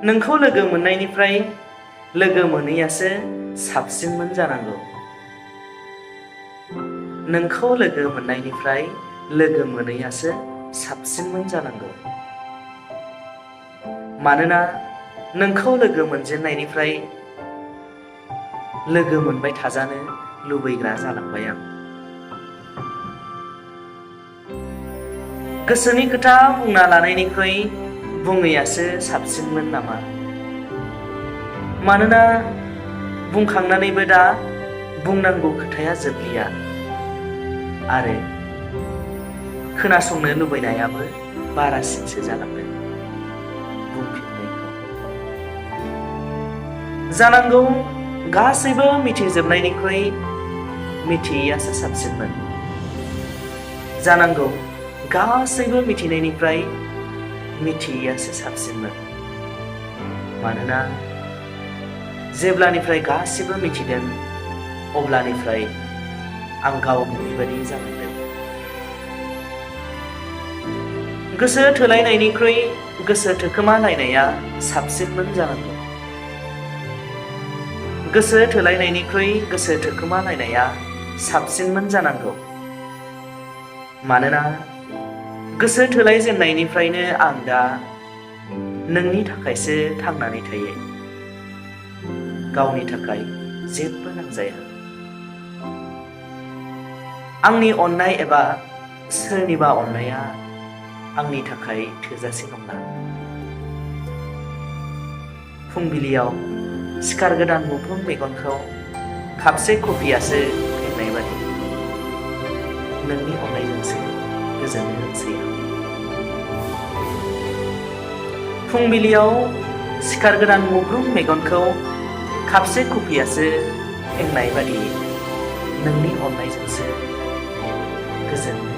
नोंखौ लोगो मोननायनिफ्राय लोगो मोनैयासो साबसिनमोन जानांगौ। नोंखौ लोगो मोननायनिफ्राय लोगो मोनैयासो साबसिनमोन जानांगौ। मानोना नोंखौ लोगो मोनजेननायनिफ्राय लोगो मोनबाय थाजानो लुबैग्रा जालांबाय आं। गोसोनि खोथा बुंना लानायनिख्रुइ बुङैयासो साबसिनमोन नामा? मानोना बुंखांनानैबो दा बुंनांगौ खोथाया जोबलिया आरो खोनासंनो लुबैनायाबो बारासिनसो जालांदों। बुंफिननायखौ जानांगौ गासैबो मिथिजोबनायनिख्रुइ मिथियैयासो साबसिनमोन। जानांगौ गासैबो मिथिनायनिफ्राय मिथियैयासो साबसिनमोन। मानोना जेब्लानिफ्राय गासिबो मिथिदों अब्लानिफ्राय आं गावनि बायदि जालांदों। गोसो थोलायनायनिख्रुइ गोसो थोखोमालायनाया साबसिनमोन जानांगौ। गोसो थोलायनायनिख्रुइ गोसो थोखोमालायनाया साबसिनमोन जानांगौ। मानोना गोसो थोलायजेननायनिफ्रायनो आं दा नोंनि थाखायसो थांनानै थायो। गावनि थाखाय जेबो नांजाया। आंनि अननाय एबा सोरनिबा अननाया आंनि थाखाय थोजासे नंला। फुंबिलियाव सिखार गोदान मुफुं मेगनखौ खापसे कफियासो फेंनाय बादि नोंनि अननायजोंसो गोजोननो होनसै आं। फुंबिलियाव सिखार गोदान मुफुं मेगनखौ खापसे कफियासो फेंनाय बादि नोंनि अननायजोंसो गोजोननो